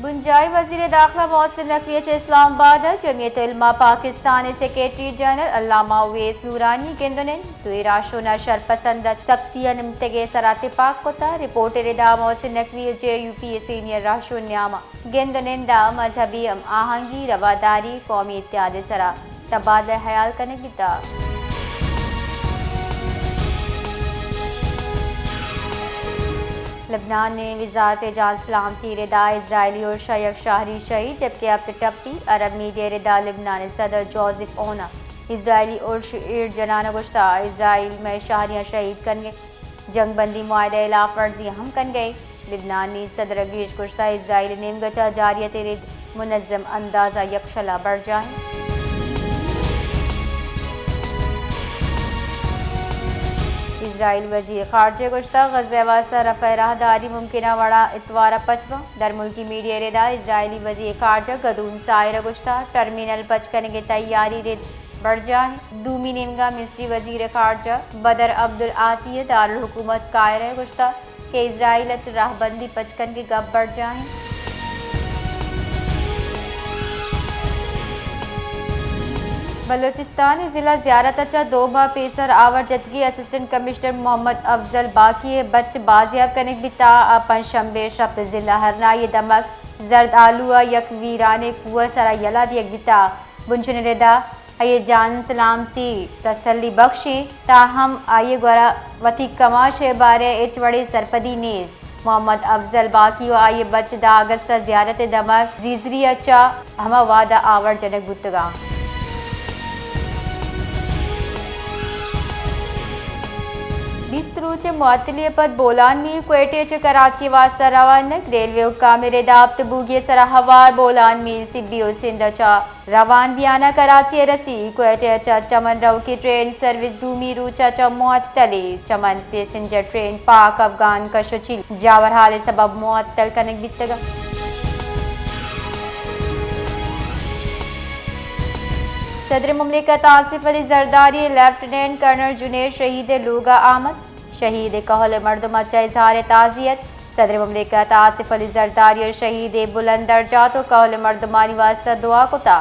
गुंजाई वजीर दाखिला मोहसिन नकवी से इस्लामाबाद जमीयत उलमा पाकिस्तान सेक्रेटरी जनरल अल्लामा उवैस नूरानी गेंदोनेन दुई राशों शरपसंद शक्तियां निमतगे सरातिपाक कोता रिपोर्टर दा मोहसिन नकवी JUP सीनियर राशो न्यामा गेंदोनेन दा मजहबी आहंगी रवादारी कौमी इत्यादि सरा तबादला ख्याल करने की लबनान ने वजारत जान सलामती रिदा इसराइली और शयक शाहरी शहीद जबकि अब टप्पी अरब मीडिया रिदा लबनान सदर जोसेफ ओना इसराइली और शीर जनाना गुश्ता इसराइल में शाहरियाँ शहीद कर गए जंग बंदी मुआहदा खिलाफ वर्जी हम कर गए लबनानी सदर गीश गुश्ता इसराइल नेमगता जारियत रिद मुनज़्ज़म अंदाज़ा यकशला बढ़ जाए। इसराइल वजीर खारजा गुश्ता गज़ा वासा रफ़ा राहदारी मुमकिन वड़ा इतवारा पचवा दर मुल्की मीडिया रिदा इसराइली वजीर खारजा गदून सायरा गुश्ता टर्मिनल पच करने की तैयारी रिद बढ़ जाए दूमी निमगा मिस्री वजीर खारजा बदर अब्दुल आतिय दारुल हुकूमत कायरा गुश्ता के इसराइल राहबंदी पचकन के गप बढ़ जाए। बलोचिस्तान जिला ज़ियारत अच्छा दो माह पेसर आवर जदगी असिस्टेंट कमिश्नर मोहम्मद अफजल बाकी बच बाजियाब करने बिता अपन शंबे शब जिला हरना ये दमक जर्द आलुआ यक वीराने कुआ सरा यला दियक बिता बुंचन रेदा ये जान सलामती तसल्ली बख्शी ताहम आये गोरा वती कमाश बारे इच बड़े सरपदी नेज मोहम्मद अफजल बाकी आये बच दा अगस्त ज़ियारत दमक जीजरी अच्छा हम वादा आवर जनक बुतगा बिस्तरूचे मुअत्तली पद बोलान में क्वेटे कराची वास्ता रवानक रेलवे हुक्काम रेदाब्त बूगिए सरा हवार बोलान में सिब्बियो सिंधचा रवान बियाना कराची रसी क्वेटे चा चमन रव की ट्रेन सर्विस दूमी रूचा चा मुअत्तली चमन पैसेंजर ट्रेन पाक अफगान कशचिल जावर हाल सबब मुअत्तल कनक बितगा सदर मुमलिकत आसिफ अली जरदारी लेफ्टिनेंट कर्नल जुनेर शहीद लोगा आमद शहीद कहल मर्दमा चा इजहार ताज़ियत सदर मुमलिकत आसिफ अली जरदारी और शहीद बुलंद दर्जात कहल मर्दमानी वास्ता दुआ कुता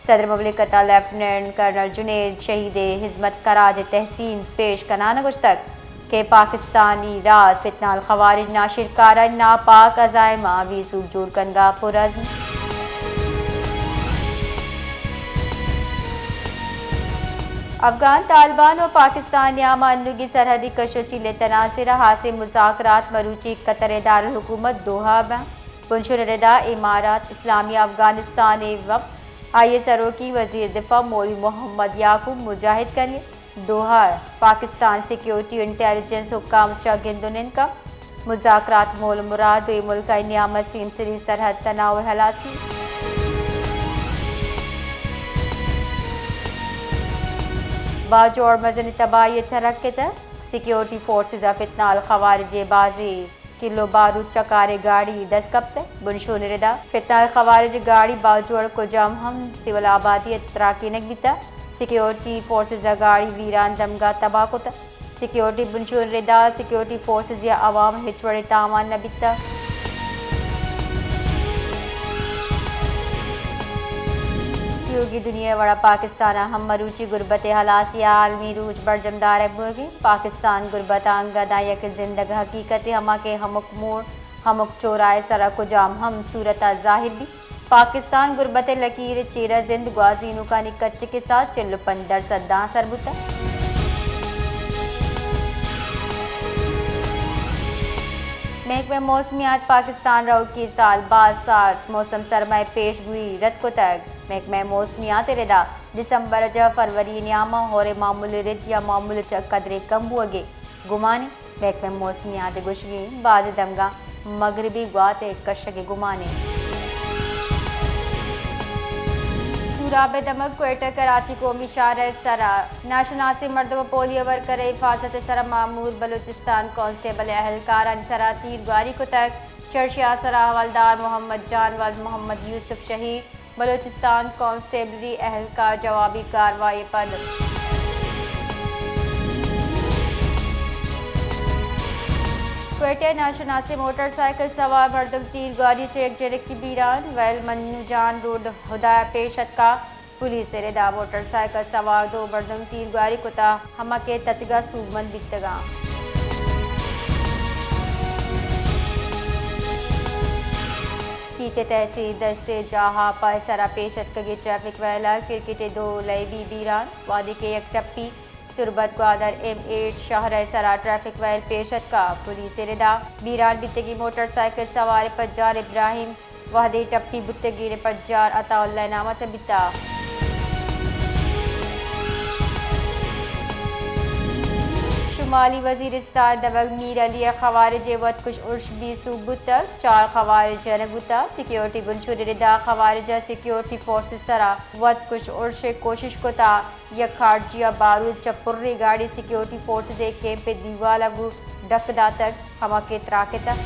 सदर मुमलिकत लेफ्टिनेंट कर्नल जुनेर शहीद हिजमत कराज तहसीन पेश कनान गुश्तक के पाकिस्तानी रात फितनाल खवारिज नाशिर कारन नापाक अजायमा वीसूक जोर कनगा पुरज़्म अफगान तालिबान और पाकिस्तान यामान की सरहदी कशोचिले तनासिर हासिल मुज़ाकरात मरूची कतर दारुल हुकूमत दोहा बुनशुर रदा इमारात इस्लामिया अफगानिस्तान वक्त ISRO की वजीर दिफा मौलवी मोहम्मद याकूब मुजाहिद करें दोहा पाकिस्तान सिक्योरिटी इंटेलिजेंस हुक्काम गिंदुनिन का मुज़ाकरात मोल मुराद मुल्क नियामत सीमसरी सरहद तनाव हलासी बाजू और मजन तबाही चरक के तहत सिक्योरिटी फोर्सेज फितनाल खवारिज बाजी किलो बारूद चकारे गाड़ी 10 कब तक बुनशो निरदा फितनाल खवारिज गाड़ी बाजू और को जाम हम सिविल आबादी तराकी नकबिता सिक्योरिटी फोर्सेज गाड़ी वीरान दमगा तबाह को सिक्योरिटी बुनशो निरदा सिक्योरिटी फोर्सेज या अवाम हिचवड़े तामान नबिता योगी दुनिया वड़ा पाकिस्तान हम मरूची गुरबत हलासिया आलमी रूज बरजमदार अबूगी पाकिस्तान गुरबत अंगदा यक जिंदग हकीकत हमा के हमुक मोड़ हमुक चोराए सरा को जाम हम सूरत जाहिर भी पाकिस्तान गुरबत लकीर चेरा जिंद ग्वाजीनू का निकच्च के साथ चिल्लपन दर सद्दा सरबुता महकमा मौसमियात पाकिस्तान रऊ की साल बाद साथ मौसम सरमाए पेश हुई रत को तक महकमा मौसमियात रिदा दिसंबर ज फरवरी न्यामा होरे मामूल रिद या मामूल च कदरे कम हुए गुमाने महकमा मौसमियात गुशगी बाद दमगा मगरबी ग्वात कशगे गुमाने सूराब दमक क्वेटा कराची कौमी शाहर सरा नाशनासी मर्दम पोलियो वर्कर हिफाजत सरा मामूर बलूचिस्तान कांस्टेबल अहलकार सरा तीरगारी को तक चर्चिया सरा हवलदार मोहम्मद जान वाल मोहम्मद यूसुफ शहीद बलूचिस्तान कांस्टेबलरी अहलकार जवाबी कार्रवाई पर क्वेटे नाशनासी मोटरसाइकिल सवार मर्दम तीर गाड़ी से एक जरक की बीरान वैल मनुजान रोड हुदाया पेशत का पुलिस रेदा मोटरसाइकिल सवार दो मर्दम तीर गाड़ी कोता हमा के तचगा सूमन बिकतगा कीते तहसील दस्ते जहा पैसरा पेशत कगे ट्रैफिक वैला क्रिकेटे दो लैबी बीरान वादी के एक टप्पी तुरबत ग्वादर M8 शहर सरा ट्रैफिक वैल पेशत का पुलिस रेदा बीरान बितगी मोटरसाइकिल सवार पज्जार इब्राहिम वादे टप्पी बुतगी ने पज्जार अताउल्ला नामा से बिता शुमाली वजीरिस्तान दबग मीर अली खवारिज वत कुछ उर्श बीसू बुतक 4 खवारिज जनगुता सिक्योरिटी बुनशुर रिदा खवारिज सिक्योरिटी फोर्सेस सरा वत कुछ उर्श कोशिश कोता यक खारजिया बारूद चपुर्री गाड़ी सिक्योरिटी फोर्सेस एक कैंप पे दीवार लगू डक दातर हमा के त्राकेता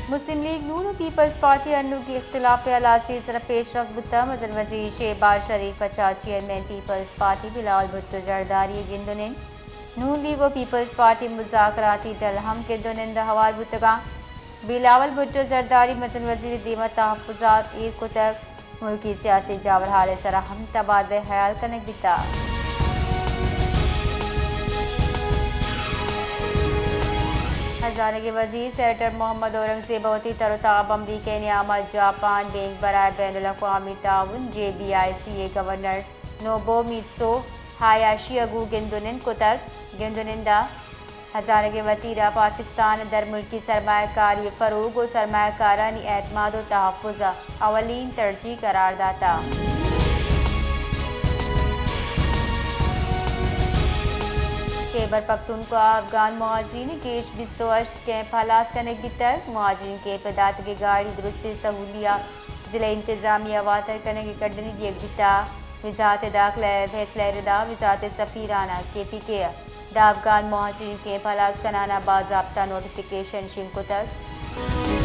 मुस्लिम लीग नून और पीपल्स पार्टी अन्नू की इख्तिलाफ अलासी सर पेशरफ बुता मजन वजीर शहबाज शरीफ अच्छा चेयरमैन पीपल्स पार्टी बिलावल भुट्टो जरदारी गिंदुनिन नून लीग और पीपल्स पार्टी मुज़ाकराती दलहम के दुनिंद हवाल बुतगा बिलावल भुट्टो जरदारी मजन वजीर दीमत तहफ़्फ़ुज़ात ईद को तक मुल्की सियासी जावर हाल सर हम तबादले ख्याल कनक बिता खजाने के वजीर सेनेटर मोहम्मद औरंगजेब बहुत तरताब अमरीकी नियामत जापान बैंक बराए बैनुल अक़वामी ताउन JBICA गवर्नर नोबुमित्सु हायाशी अगू गिंदुनिन कुतक गिंदुनिंदा खजाने के वजीर पाकिस्तान दर मुल्की सरमायाकारी फ़रोग और सरमायाकारानी एतमाद और तहफ़्फ़ुज़ अवलीन तरजीह करार दाता खैबर पख्तूनख्वा अफगान मुहाजिरीन केश बिस्तोअश कैंप हलास करने की तर्क मुहाजिरीन के पदार्थ की गाड़ी दुरुस्ती सहूलिया जिला इंतजामिया वातर करने की कड़नी दी बिता वजारत दाखिला फैसला रदा वजारत सफीराना KPK दा अफगान मुहाजिरीन कैंप हलास कराना बाज़ाब्ता नोटिफिकेशन शिंको तक